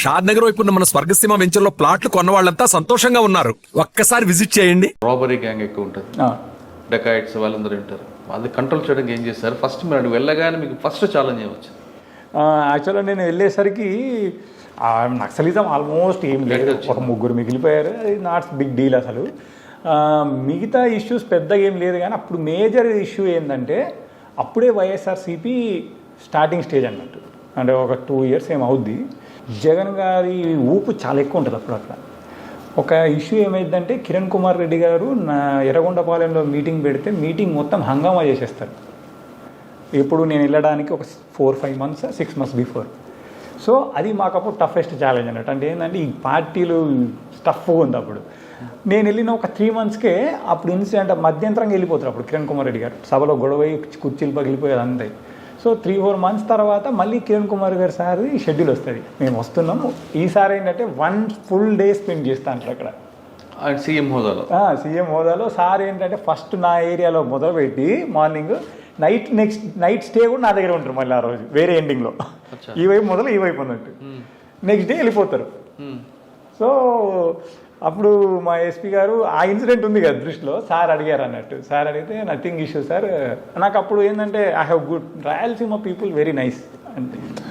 షాద్ నగర్ వైపు ఉన్న మన స్వర్గసీమ వెంచర్లో ప్లాట్లు కొన్న వాళ్ళంతా సంతోషంగా ఉన్నారు. ఒక్కసారి విజిట్ చేయండి. రాబరీ గ్యాంగ్ ఎక్కువ ఉంటుంది, డెకాయిట్స్ వాళ్ళందరూ ఉంటారు. వాళ్ళు కంట్రోల్ చేయడానికి ఏం చేస్తారు? ఫస్ట్ మీరు వెళ్ళగానే మీకు ఫస్ట్ ఛాలెంజ్ ఏమొచ్చు? యాక్చువల్గా నేను వెళ్ళేసరికి నక్సలిజం ఆల్మోస్ట్ ఏం లేదు, ఒక ముగ్గురు మిగిలిపోయారు. అది నాట్ బిగ్ డీల్ అసలు. మిగతా ఇష్యూస్ పెద్దగా ఏం లేదు, కానీ అప్పుడు మేజర్ ఇష్యూ ఏంటంటే అప్పుడే వైఎస్ఆర్సీపీ స్టార్టింగ్ స్టేజ్ అన్నట్టు, అంటే ఒక 2 years ఏమవుద్ది. జగన్ గారి ఊపు చాలా ఎక్కువ ఉంటుంది అప్పుడు. అక్కడ ఒక ఇష్యూ ఏమైందంటే కిరణ్ కుమార్ రెడ్డి గారు నా ఎర్రగొండపాలెంలో మీటింగ్ పెడితే మీటింగ్ మొత్తం హంగామా చేసేస్తారు. ఇప్పుడు నేను వెళ్ళడానికి ఒక 4-5 months 6 months బిఫోర్. సో అది మాకు అప్పుడు టఫెస్ట్ ఛాలెంజ్ అన్నట్టు. అంటే ఏంటంటే ఈ పార్టీలు టఫ్గా ఉంది అప్పుడు. నేను వెళ్ళిన ఒక 3 monthsకే అప్పుడు ఇన్సిడెంట్ మధ్యంతరంగా వెళ్ళిపోతారు అప్పుడు కిరణ్ కుమార్ రెడ్డి గారు. సభలో గొడవ కుర్చీలు పగిలిపోయేది అంతే. సో 3-4 months తర్వాత మళ్ళీ కిరణ్ కుమార్ గారు సార్ ఈ షెడ్యూల్ వస్తుంది, మేము వస్తున్నాము, ఈసారి ఏంటంటే 1 full day స్పెండ్ చేస్తా అంటారు అక్కడ సీఎం హోదాలో. సీఎం హోదాలో సార్ ఏంటంటే ఫస్ట్ నా ఏరియాలో మొదలుపెట్టి మార్నింగ్ నైట్ స్టే కూడా నా దగ్గర ఉంటారు. మళ్ళీ ఆ రోజు వేరే ఎండింగ్లో ఈ వైపు మొదలు ఈ వైపు అన్నట్టు. నెక్స్ట్ డే వెళ్ళిపోతారు. సో అప్పుడు మా ఎస్పీ గారు ఆ ఇన్సిడెంట్ ఉంది కదా దృష్టిలో, సార్ అడిగారు అన్నట్టు. సార్ అడిగితే నథింగ్ ఇష్యూ సార్. నాకు అప్పుడు ఏంటంటే I have good Rayalaseema people very nice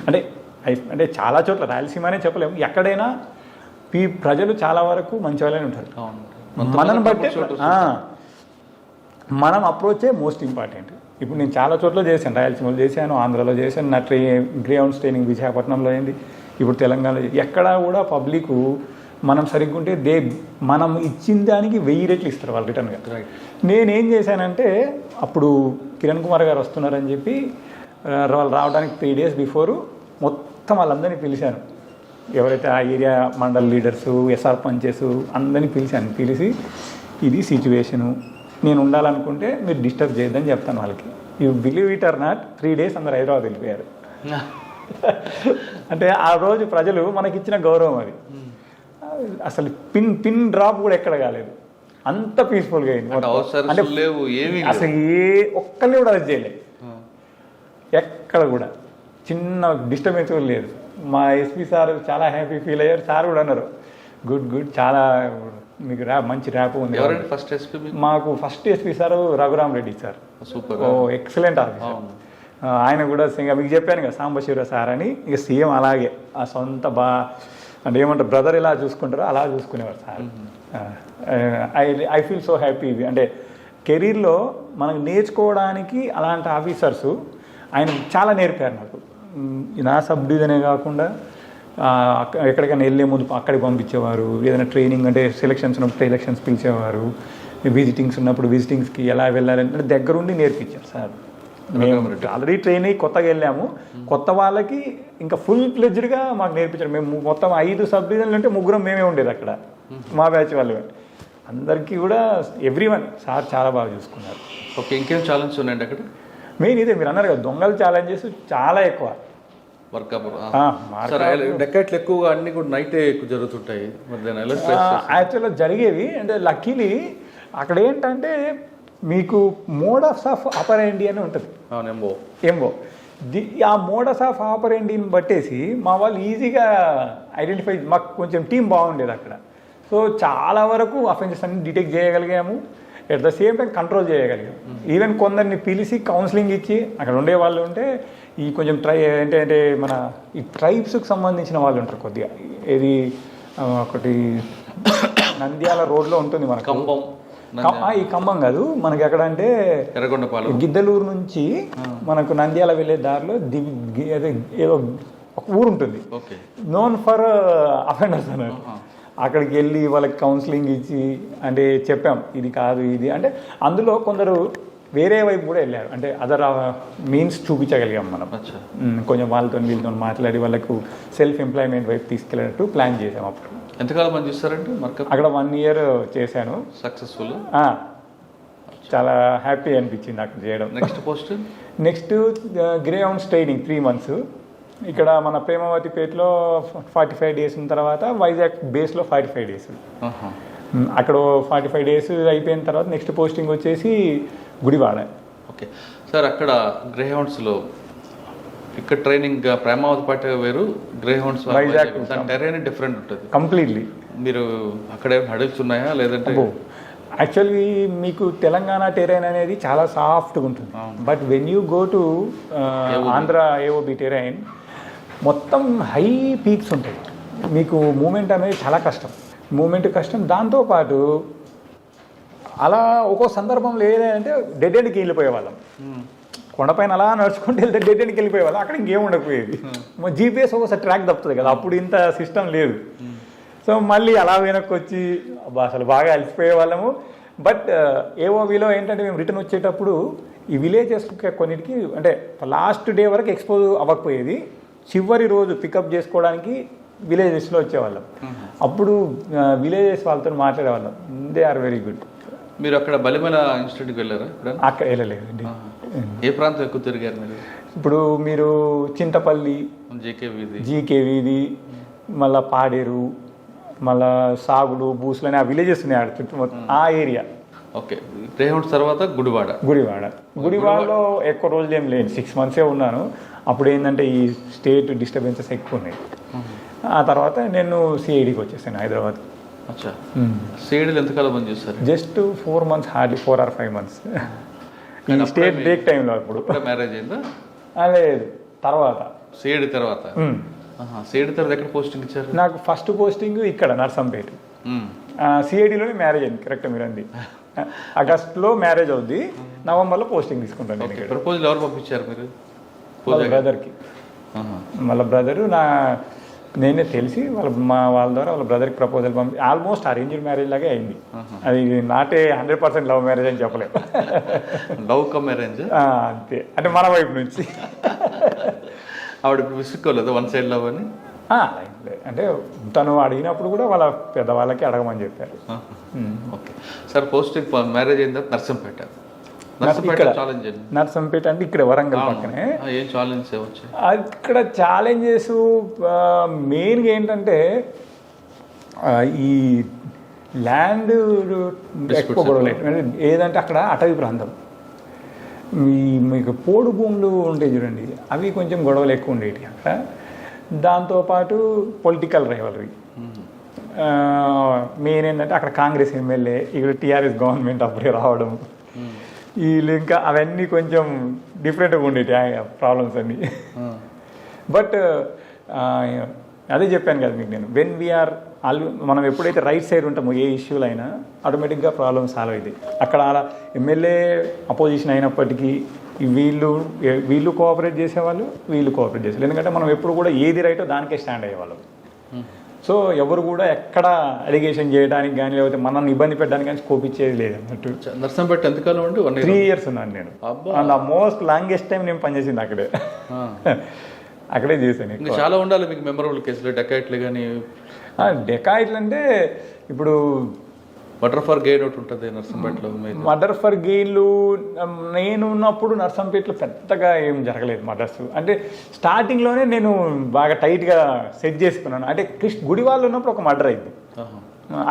అంటే అంటే చాలా చోట్ల రాయలసీమనే చెప్పలేము, ఎక్కడైనా ప్రజలు చాలా వరకు మంచి వాళ్ళనే ఉంటారు. మనం బట్టి మనం అప్రోచే మోస్ట్ ఇంపార్టెంట్. ఇప్పుడు నేను చాలా చోట్ల చేశాను, రాయలసీమలో చేశాను, ఆంధ్రాలో చేశాను, నా గ్రౌండ్స్ ట్రైనింగ్ విశాఖపట్నంలో అయింది, ఇప్పుడు తెలంగాణలో. ఎక్కడా కూడా పబ్లిక్ మనం సరిగ్గా ఉంటే మనం ఇచ్చిన దానికి 1000 రెట్లు ఇస్తారు వాళ్ళు రిటర్న్గా. నేనేం చేశానంటే అప్పుడు కిరణ్ కుమార్ గారు వస్తున్నారని చెప్పి వాళ్ళు రావడానికి 3 days బిఫోరు మొత్తం వాళ్ళందరినీ పిలిచాను. ఎవరైతే ఆ ఏరియా మండల్ లీడర్సు, ఎస్ఆర్ పంచెస్ అందరినీ పిలిచి ఇది సిచ్యువేషను, నేను ఉండాలనుకుంటే మీరు డిస్టర్బ్ చేయొద్దని చెప్తాను వాళ్ళకి. You believe it or not 3 days అందరు హైదరాబాద్ వెళ్ళిపోయారు. అంటే ఆ రోజు ప్రజలు మనకి ఇచ్చిన గౌరవం అది. అసలు పిన్ డ్రాప్ కూడా ఎక్కడ కాలేదు, అంత పీస్ఫుల్గా అయింది. అంటే అసలు ఒక్కరిని కూడా అది చేయలేదు, ఎక్కడ కూడా చిన్న డిస్టర్బెన్స్ కూడా లేదు. మా ఎస్పీ సార్ చాలా హ్యాపీ ఫీల్ అయ్యారు. సార్ కూడా అన్నారు గుడ్ చాలా మీకు మంచి ర్యాప్ ఉంది. మాకు first SP sir Raghuram Reddy sir, excellent officer. ఆయన కూడా మీకు చెప్పాను కదా సాంబశివరావు సార్ అని, ఇక సీఎం అలాగే ఆ సొంత అంటే ఏమంటారు బ్రదర్ ఎలా చూసుకుంటారో అలా చూసుకునేవారు sir. I feel so happy. అంటే కెరీర్లో మనకు నేర్చుకోవడానికి అలాంటి ఆఫీసర్స్ ఆయన చాలా నేర్పారు నాకు. నా సబ్ డివిజనే కాకుండా ఎక్కడికైనా వెళ్ళే ముందు అక్కడికి పంపించేవారు, ఏదైనా ట్రైనింగ్ అంటే సెలక్షన్స్ ఉన్నప్పుడు ఎలక్షన్స్ పిలిచేవారు, విజిటింగ్స్ ఉన్నప్పుడు విజిటింగ్స్కి ఎలా వెళ్ళాలంటే దగ్గరుండి నేర్పించారు సార్. మేము ఆల్రెడీ ట్రైన్ అయ్యి కొత్తగా వెళ్ళాము, కొత్త వాళ్ళకి ఇంకా ఫుల్ ఫ్లెడ్జ్డ్గా మాకు నేర్పించారు. మేము మొత్తం 5 సబ్ డివిజన్లు అంటే 3 మేమే ఉండేది అక్కడ, మా బ్యాచ్ వాళ్ళు. అందరికీ కూడా ఎవ్రీవన్ సార్ చాలా బాగా చూసుకున్నారు. ఓకే, ఇంకేం ఛాలెంజ్ ఉన్నాయండి అక్కడ? మెయిన్ ఇదే మీరు అన్నారు కదా, దొంగల ఛాలెంజెస్ చాలా ఎక్కువ. డెక్కట్లు ఎక్కువగా అన్ని కూడా నైటే ఎక్కువ జరుగుతుంటాయి. యాక్చువల్గా జరిగేవి అంటే లక్కీలీ అక్కడ ఏంటంటే మీకు మోడస్ ఆఫ్ ఆపరెండి అని ఉంటుంది, ఎంబో. ఆ మోడస్ ఆఫ్ ఆపరెండిని బట్టేసి మా వాళ్ళు ఈజీగా ఐడెంటిఫై, మాకు కొంచెం టీం బాగుండేది అక్కడ. సో చాలా వరకు అఫెన్సెస్ అన్ని డిటెక్ట్ చేయగలిగాము, at the same time control చేయగలిగాము. ఈవెన్ కొందరిని పిలిచి కౌన్సిలింగ్ ఇచ్చి అక్కడ ఉండే వాళ్ళు ఉంటే ఈ కొంచెం అంటే మన ఈ ట్రైబ్స్కి సంబంధించిన వాళ్ళు ఉంటారు కొద్దిగా. ఇది ఒకటి నంద్యాల రోడ్లో ఉంటుంది మనకు, ఈ ఖమ్మం కాదు మనకి ఎక్కడ అంటే గిద్దలూరు నుంచి మనకు నంద్యాల వెళ్ళే దారిలో ఏదో ఒక ఊరు ఉంటుంది నోన్ ఫర్ అఫెండర్స్ అన్నట్టు. అక్కడికి వెళ్ళి వాళ్ళకి కౌన్సిలింగ్ ఇచ్చి అంటే చెప్పాం ఇది కాదు ఇది అంటే. అందులో కొందరు వేరే వైపు కూడా వెళ్ళారు, అంటే అదర్ మీన్స్ చూపించగలిగాం మనం. కొంచెం వాళ్ళతో వీళ్ళతో మాట్లాడి వాళ్ళకు సెల్ఫ్ ఎంప్లాయ్మెంట్ వైపు తీసుకెళ్ళినట్టు ప్లాన్ చేసాం. అప్పుడు ఎంతకాలం పని చేస్తారంటే అక్కడ 1 year చేశాను, సక్సెస్ఫుల్. చాలా హ్యాపీ అనిపించింది అక్కడ చేయడం. Next Greyhounds training 3 months. ఇక్కడ మన ప్రేమవతిపేటలో 45 days ఉన్న తర్వాత వైజాగ్ బేస్లో 45 days. అక్కడ 45 days అయిపోయిన తర్వాత నెక్స్ట్ పోస్టింగ్ వచ్చేసి గుడివాడ. ఓకే సార్, అక్కడ గ్రేహౌండ్స్లో ఇక్కడ ట్రైనింగ్ ప్రేమావతి పాట వేరు, గ్రే హౌండ్స్ వైజాగ్ దాని టెరైన్ డిఫరెంట్ ఉంటుంది కంప్లీట్లీ. మీరు అక్కడ హడిల్స్ ఉన్నాయా లేదంటే? యాక్చువల్లీ మీకు తెలంగాణ టెరైన్ అనేది చాలా సాఫ్ట్గా ఉంటుంది, but when you go to Andhra AOB terrain మొత్తం హై పీక్స్ ఉంటాయి. మీకు మూమెంట్ అనేది చాలా కష్టం, మూమెంట్ కష్టం. దాంతోపాటు అలా ఒక్కో సందర్భంలో ఏదంటే డెడ్ ఎండ్కి వెళ్ళిపోయేవాళ్ళం. కొండపైన అలా నడుచుకుంటూ వెళ్తే డెడ్ ఎండ్కి వెళ్ళిపోయేవాళ్ళం, అక్కడ ఇంకేం ఉండకపోయేది. జీపీఎస్ ఒకసారి ట్రాక్ తప్పుతుంది కదా, అప్పుడు ఇంత సిస్టమ్ లేదు. సో మళ్ళీ అలా వెనక్కి వచ్చి అసలు బాగా అలసిపోయే వాళ్ళము. బట్ ఏఓవిలో ఏంటంటే మేము రిటర్న్ వచ్చేటప్పుడు ఈ విలేజెస్ కొన్నిటికి అంటే లాస్ట్ డే వరకు ఎక్స్పోజ్ అవ్వకపోయేది, చివరి రోజు పికప్ చేసుకోవడానికి విలేజెస్లో వచ్చేవాళ్ళం. అప్పుడు విలేజెస్ వాళ్ళతో మాట్లాడేవాళ్ళం. They are very good. మీరు అక్కడ బలిమల ఇన్స్టిట్యూట్కి వెళ్ళారా? అక్కడ వెళ్ళలేదండి. ఏ ప్రాంతం ఎక్కువ తిరిగారు మీరు? ఇప్పుడు మీరు చింతపల్లి, జీకే వీధి, మళ్ళీ పాడేరు, మళ్ళా సాగులు, బూసులు అని ఆ విలేజెస్ ఉన్నాయి ఆడ చుట్టూ ఆ ఏరియా. ఓకే. గ్రే హౌండ్స్ తర్వాత గుడివాడలో ఎక్కువ రోజులు ఏం లేను, 6 months ఉన్నాను. అప్పుడు ఏంటంటే ఈ స్టేట్ డిస్టర్బెన్సెస్ ఎక్కువ ఉన్నాయి. ఆ తర్వాత నేను సిఐడికి వచ్చేసాను హైదరాబాద్. అచ్చా. సిఐడిలో ఎంతకాలం పని చేస్తారు? Just 4 months, hardly 4 or 5 months. ఈ స్టేట్ బ్రేక్ టైంలో. అప్పుడు మ్యారేజ్ అయిందా? లేదు, తర్వాత సిఐడి తర్వాత. సిఐడి తర్వాత ఎక్కడ పోస్టింగ్ ఇచ్చారు? నాకు ఫస్ట్ పోస్టింగ్ ఇక్కడ నర్సంపేట. సిఐడిలోనే మ్యారేజ్ అయింది. కరెక్ట్ మీరు అంది. ఆగస్టులో మ్యారేజ్ అవుద్ది, నవంబర్లో పోస్టింగ్ తీసుకుంటాను. ప్రపోజల్ ఎవరు పంపించారు మీరు? బ్రదర్కి. వాళ్ళ బ్రదరు నేనే తెలిసి వాళ్ళ ద్వారా వాళ్ళ బ్రదర్కి ప్రపోజల్ పంపి ఆల్మోస్ట్ అరేంజ్డ్ మ్యారేజ్ లాగే అయింది. అది నాటే 100% లవ్ మ్యారేజ్ అని చెప్పలేము. లవ్ కమ్ మ్యారేజ్ అంతే, అంటే మన వైపు నుంచి. ఆవిడ విసుక్కోలేదు వన్ సైడ్ లవ్ అని? అంటే తను అడిగినప్పుడు కూడా వాళ్ళ పెద్దవాళ్ళకి అడగమని చెప్పారు. Okay sir. పోస్టింగ్ మ్యారేజ్ అయిన తర్వాత నర్సంపేట నర్సంపేట అంటే ఇక్కడ వరంగల్ పక్కనే. ఏం ఛాలెంజెస్ వచ్చాయి ఇక్కడ? ఛాలెంజెస్ మెయిన్గా ఏంటంటే ఈ ల్యాండ్ ఎక్కువ గొడవలు. ఏదంటే అక్కడ అటవీ ప్రాంతం, మీకు పోడు భూములు ఉంటాయి చూడండి, అవి కొంచెం గొడవలు ఎక్కువ ఉండేవి అక్కడ. దాంతోపాటు పొలిటికల్ రైవలరీ మెయిన్ ఏంటంటే అక్కడ కాంగ్రెస్ ఎమ్మెల్యే, ఇక్కడ టీఆర్ఎస్ గవర్నమెంట్ అప్పుడే రావడం, వీళ్ళు ఇంకా అవన్నీ కొంచెం డిఫరెంట్గా ఉండేవి ప్రాబ్లమ్స్ అన్నీ. బట్ అదే చెప్పాను కదా మీకు నేను, వెన్ వీఆర్ మనం ఎప్పుడైతే రైట్ సైడ్ ఉంటామో ఏ ఇష్యూలు అయినా ఆటోమేటిక్గా ప్రాబ్లమ్ సాల్వ్ అవుతాయి. అక్కడ అలా ఎమ్మెల్యే అపోజిషన్ అయినప్పటికీ వీళ్ళు కోఆపరేట్ చేసేవాళ్ళు, వీళ్ళు కోఆపరేట్ చేసేవాళ్ళు. ఎందుకంటే మనం ఎప్పుడు కూడా ఏది రైటో దానికే స్టాండ్ అయ్యేవాళ్ళం. సో ఎవరు కూడా ఎక్కడ అలిగేషన్ చేయడానికి కానీ లేకపోతే మనల్ని ఇబ్బంది పెట్టడానికి కానీ స్కోప్ ఇచ్చేది లేదు అన్నట్టు. నర్సంపేట ఎంతకాలం ఉండి? 3 years ఉన్నాను నేను. అండ్ మోస్ట్ లాంగెస్ట్ టైం నేను పనిచేసింది అక్కడే. అక్కడే చేశాను. చాలా ఉండాలి మీకు మెమరబుల్ కేసులు, డెకాయిట్లు కానీ. డెకాయిట్లు అంటే ఇప్పుడు మర్డర్ ఫర్ గెయిన్ ఒకటి ఉంటుంది నర్సంపేటలో. మర్డర్ ఫర్ గెయిన్లు నేను ఉన్నప్పుడు నర్సంపేటలో పెద్దగా ఏం జరగలేదు మర్డర్స్. అంటే స్టార్టింగ్లోనే నేను బాగా టైట్గా సెట్ చేసుకున్నాను. అంటే గుడివాళ్ళు ఉన్నప్పుడు ఒక మర్డర్ అయింది,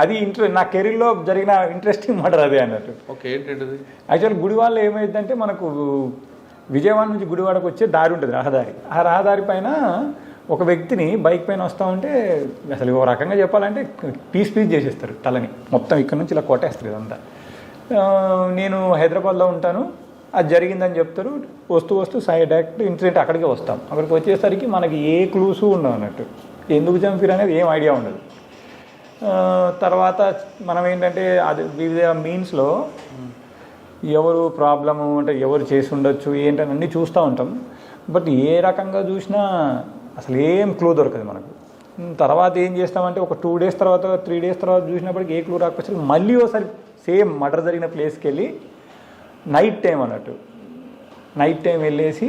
అది నా కెరీర్లో జరిగిన ఇంట్రెస్టింగ్ మర్డర్ అదే అన్నట్టు. ఓకే. ఏంటంటే యాక్చువల్ గుడివాళ్ళు ఏమైందంటే మనకు విజయవాడ నుంచి గుడివాడకు వచ్చే దారి ఉంటుంది, రహదారి. ఆ రహదారి పైన ఒక వ్యక్తిని బైక్ పైన వస్తూ ఉంటే అసలు ఓ రకంగా చెప్పాలంటే పీస్ చేసేస్తారు తలని మొత్తం, ఇక్కడ నుంచి ఇలా కొట్టేస్తారు ఇదంతా. నేను హైదరాబాద్లో ఉంటాను, అది జరిగిందని చెప్తారు. వస్తూ డైరెక్ట్ ఇన్సిడెంట్ అక్కడికే వస్తాం. అక్కడికి వచ్చేసరికి మనకి ఏ క్లూసు ఉండవు అన్నట్టు, ఎందుకు చంపారు అనేది ఏం ఐడియా ఉండదు. తర్వాత మనం ఏంటంటే అది వివిధ మీన్స్లో ఎవరు ప్రాబ్లము అంటే ఎవరు చేసి ఉండొచ్చు ఏంటని అన్నీ చూస్తూ ఉంటాం. బట్ ఏ రకంగా చూసినా అసలు ఏం క్లూ దొరకదు మనకు. తర్వాత ఏం చేస్తామంటే ఒక 2 days తర్వాత 3 days తర్వాత చూసినప్పటికీ ఏ క్లూ రాకపోతే మళ్ళీ ఒకసారి సేమ్ మర్డర్ జరిగిన ప్లేస్కి వెళ్ళి నైట్ టైం అన్నట్టు నైట్ టైం వెళ్ళేసి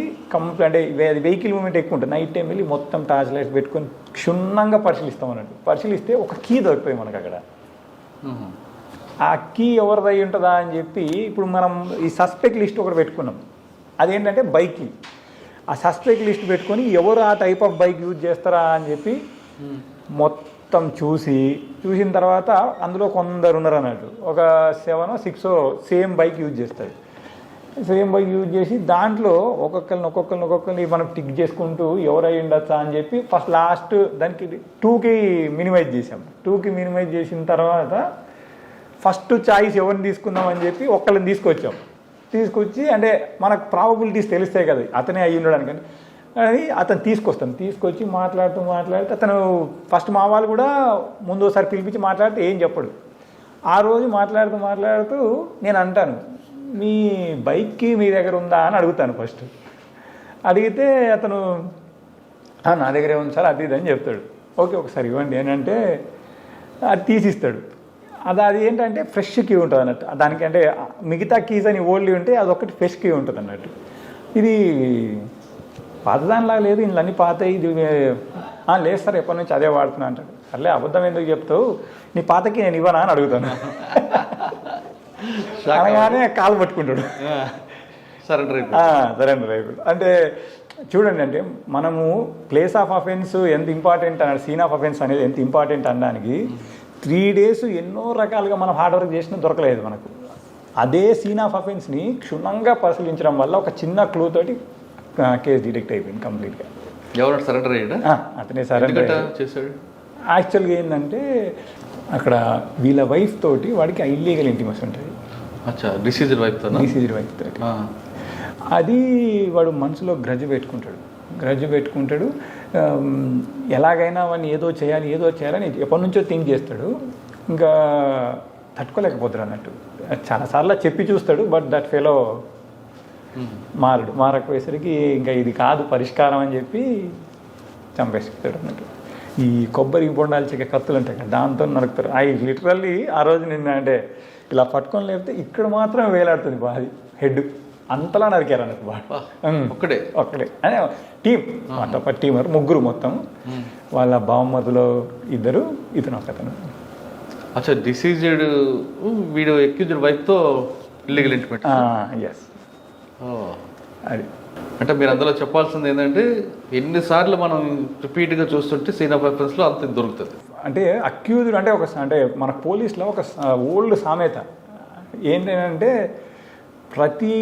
అంటే వెహికల్ మూమెంట్ ఎక్కువ ఉంటుంది. నైట్ టైం వెళ్ళి మొత్తం టార్చ్ లైట్స్ పెట్టుకొని క్షుణ్ణంగా పరిశీలిస్తాం అన్నట్టు. పరిశీలిస్తే ఒక కీ దొరికిపోయి మనకు అక్కడ. ఆ కీ ఎవరిదై ఉంటుందా అని చెప్పి ఇప్పుడు మనం ఈ సస్పెక్ట్ లిస్ట్ ఒకటి పెట్టుకున్నాం, అదేంటంటే బైక్ కీ. ఆ సస్పెక్ట్ లిస్ట్ పెట్టుకొని ఎవరు ఆ టైప్ ఆఫ్ బైక్ యూజ్ చేస్తారా అని చెప్పి మొత్తం చూసిన తర్వాత అందులో కొందరు ఉన్నారు అన్నట్టు, ఒక 7 or 6 సేమ్ బైక్ యూజ్ చేస్తారు. ఫ్రేమ్ వర్క్ యూజ్ చేసి దాంట్లో ఒక్కొక్కరిని మనం టిక్ చేసుకుంటూ ఎవరై ఉండొచ్చా అని చెప్పి ఫస్ట్ లాస్ట్ దానికి 2కి మినిమైజ్ చేసాం. 2కి మినిమైజ్ చేసిన తర్వాత ఫస్ట్ చాయిస్ ఎవరిని తీసుకుందాం అని చెప్పి ఒక్కళ్ళని తీసుకొచ్చి అంటే మనకు ప్రాబబిలిటీస్ తెలుస్తాయి కదా అతనే అయ్యి ఉండడానికి అని అతను తీసుకొచ్చి మాట్లాడుతూ అతను ఫస్ట్ మా వాళ్ళు కూడా ముందు ఒకసారి పిలిపించి మాట్లాడితే ఏం చెప్పడు. ఆ రోజు మాట్లాడుతూ నేను అంటాను, మీ బైక్కి మీ దగ్గర ఉందా అని అడుగుతాను. ఫస్ట్ అడిగితే అతను నా దగ్గరే ఉంది సార్ అది ఇది అని చెప్తాడు. ఓకే ఒకసారి ఇవ్వండి అని అంటే అది తీసిస్తాడు. అది ఏంటంటే ఫ్రెష్ కీ ఉంటుంది అన్నట్టు. దానికి అంటే మిగతా కీస్ అని ఓల్డ్ ఉంటే అదొకటి ఫ్రెష్ కీ ఉంటుంది అన్నట్టు. ఇది పాతదానిలాగా లేదు, ఇందులో అన్నీ పాత. ఇది లేదు సార్ ఎప్పటి నుంచి అదే వాడుతున్నా అంటాడు. అట్లే అబద్ధం ఎందుకు చెప్తావు, నీ పాతకి నేను ఇవ్వనా అని అడుగుతాను. అనగానే కాలు పట్టుకుంటాడు, సరెండర్ అయిపోయాడు. అంటే చూడండి, అంటే మనము ప్లేస్ ఆఫ్ అఫెన్స్ ఎంత ఇంపార్టెంట్ అన్నాడు, సీన్ ఆఫ్ అఫెన్స్ అనేది ఎంత ఇంపార్టెంట్ అనడానికి 3 days ఎన్నో రకాలుగా మనం హార్డ్ వర్క్ చేసినా దొరకలేదు మనకు. అదే సీన్ ఆఫ్ అఫెన్స్ని క్షుణ్ణంగా పరిశీలించడం వల్ల ఒక చిన్న క్లూ తోటి కేసు డిటెక్ట్ అయిపోయింది కంప్లీట్గా. ఎవరు సరెండర్ అయ్యాడా? అతనే సరెండర్ చేశాడు. యాక్చువల్గా ఏంటంటే అక్కడ వీళ్ళ వైఫ్ తోటి వాడికి ఇల్లీగల్ ఇంటిమసీ ఉంటుంది. డిసీజ్డ్ వైఫ్ తోటి అది వాడు మనసులో గ్రడ్జ్ పెట్టుకుంటాడు. ఎలాగైనా వాడిని ఏదో చేయాలని ఎప్పటి నుంచో థింక్ చేస్తాడు. ఇంకా తట్టుకోలేకపోతాడు అన్నట్టు. చాలాసార్లు చెప్పి చూస్తాడు, బట్ దట్ ఫెలో మారకపోయేసరికి ఇంకా ఇది కాదు పరిష్కారం అని చెప్పి చంపేస్తాడు అన్నట్టు. ఈ కొబ్బరి బొండాలు చెక్క కత్తులు ఉంటాయి కదా, దాంతో నరుకుతారు. లిటరల్లీ ఆ రోజు నిన్న అంటే ఇలా పట్టుకొని లేకపోతే ఇక్కడ మాత్రం వేలాడుతుంది బాది హెడ్, అంతలా నరికారు అన్నట్టు ఒక్కడే అదే టీం టీమర్ 3 మొత్తం. వాళ్ళ బావమరుదులో 2, ఇతను ఒకతను. డిసీజ్డ్ వీడు అక్యూజ్డ్ వైఫ్తో ఇల్లీగల్ ఇంటిమేట్. ఎస్ అది అంటే మీరు అందులో చెప్పాల్సింది ఏంటంటే ఎన్నిసార్లు మనం రిపీట్గా చూస్తుంటే సీన్ ఆఫ్ అఫెన్స్లో అంత దొరుకుతుంది. అంటే అక్యూజ్డ్ అంటే అంటే మన పోలీస్లో ఒక ఓల్డ్ సామెత ఏంటంటే ప్రతి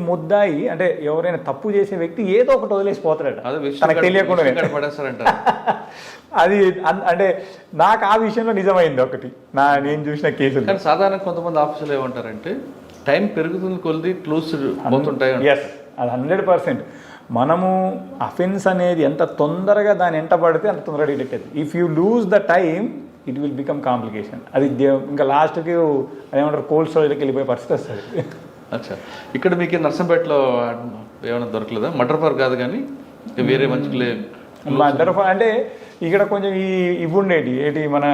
ముద్దాయి అంటే ఎవరైనా తప్పు చేసే వ్యక్తి ఏదో ఒకటి వదిలేసిపోతాడట తనకు తెలియకుండా. అది అంటే నాకు ఆ విషయంలో నిజమైంది ఒకటి నేను చూసిన కేసులు. కానీ సాధారణ కొంతమంది ఆఫీసులు ఏమంటారంటే టైం పెరుగుతుంది కొద్ది క్లూస్ పోతుంటాయి. ఎస్, అది 100%. మనము అఫెన్స్ అనేది ఎంత తొందరగా దాన్ని ఎంట పడితే అంత తొందరగా డిటెక్ట్ అవుతుంది. If you lose the time it will become complication. అది ఇంకా లాస్ట్కి అదేమంటారు కోల్డ్ స్టోరేజ్కి వెళ్ళిపోయే పరిస్థితి వస్తుంది. ఇక్కడ మీకు నర్సంపేటలో ఏమైనా దొరకలేదా? మర్డర్ ఫర్ కాదు కానీ వేరే మంచి మర్డర్ ఫర్ అంటే ఇక్కడ కొంచెం ఇవి ఉండేటి ఏంటి మన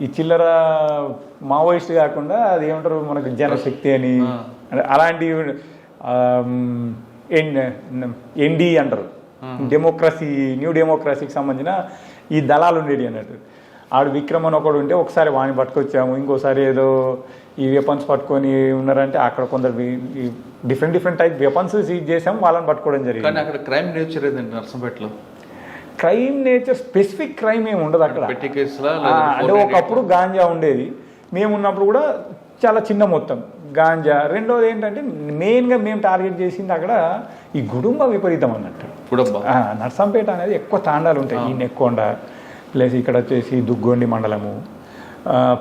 ఈ చిల్లర మావోయిస్ట్ కాకుండా అది ఏమంటారు మనకు జనశక్తి అని అలాంటి ఎన్డీ అంటారు, న్యూ డెమోక్రసీకి సంబంధించిన ఈ దళాలు ఉండేవి అన్నట్టు. ఆడు విక్రమ్ అని ఒకడు ఉంటే ఒకసారి వాడిని పట్టుకొచ్చాము, ఇంకోసారి ఏదో ఈ వెపన్స్ పట్టుకొని ఉన్నారంటే అక్కడ కొందరు డిఫరెంట్ టైప్ వెపన్స్ సీజ్ చేసాము, వాళ్ళని పట్టుకోవడం జరిగింది. కానీ అక్కడ క్రైమ్ నేచర్ ఏదండి నర్సంపేటలో? క్రైమ్ నేచర్ స్పెసిఫిక్ క్రైమ్ ఏమి ఉండదు అక్కడ. అంటే ఒకప్పుడు గాంజా ఉండేది, మేము ఉన్నప్పుడు కూడా చాలా చిన్న మొత్తం గాంజా. రెండోది ఏంటంటే మెయిన్గా మేము టార్గెట్ చేసింది అక్కడ ఈ గుడుంబ విపరీతం అన్నట్టు. నర్సంపేట అనేది ఎక్కువ తాండాలు ఉంటాయి, ఈ నెక్కొండ ప్లేస్, ఇక్కడ వచ్చేసి దుగ్గొండి మండలము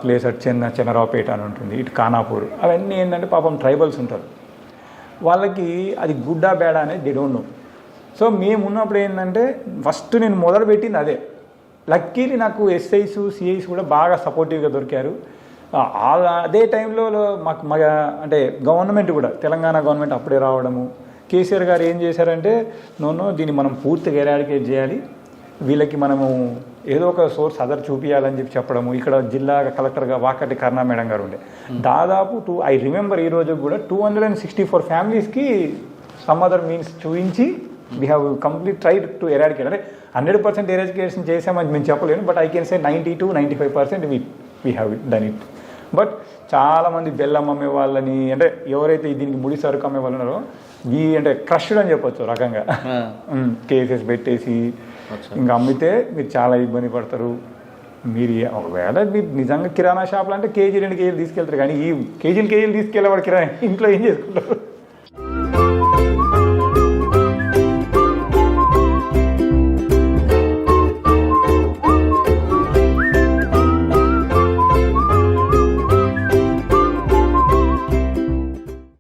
ప్లేస్, అటు చెన్నరావుపేట అని ఉంటుంది, ఇటు ఖానాపూర్, అవన్నీ ఏంటంటే పాపం ట్రైబల్స్ ఉంటారు, వాళ్ళకి అది గుడ్డా బేడా అనేది దే డోంట్ నో. సో మేము ఉన్నప్పుడు ఏంటంటే ఫస్ట్ నేను మొదలుపెట్టింది అదే. లక్కీలీ నాకు ఎస్ఐస్ సిఐస్ కూడా బాగా సపోర్టివ్గా దొరికారు. అదే టైంలో మాకు అంటే గవర్నమెంట్ కూడా తెలంగాణ గవర్నమెంట్ అప్పుడే రావడము, కేసీఆర్ గారు ఏం చేశారంటే దీన్ని మనం పూర్తిగా ఎరాడికేట్ చేయాలి, వీళ్ళకి మనము ఏదో ఒక సోర్స్ అదర్ చూపించాలని చెప్పడము. ఇక్కడ జిల్లా కలెక్టర్గా వాకటి కరుణా మేడం గారు ఉండే, దాదాపు ఐ రిమెంబర్ ఈ రోజు కూడా 264 ఫ్యామిలీస్కి సమ్ అదర్ మీన్స్ చూపించి we have complete tried to eradicate. అంటే 100% ఎరాడికేషన్ చేసామని మేము చెప్పలేను, but I can say 92-95% we have done it. But చాలామంది బెల్లం అమ్మే వాళ్ళని అంటే ఎవరైతే దీనికి ముడి సరుకు అమ్మే వాళ్ళు ఉన్నారో అంటే క్రష్డ్ అని చెప్పొచ్చు రకంగా కేసెస్ పెట్టేసి ఇంకా అమ్మితే మీరు చాలా ఇబ్బంది పడతారు. మీరు ఒకవేళ మీరు నిజంగా కిరాణా షాపులు అంటే కేజీ 2 కేజీలు తీసుకెళ్తారు, కానీ ఈ కేజీలు తీసుకెళ్ళేవాడు కిరాణా ఇంట్లో ఏం చేసుకుంటారు?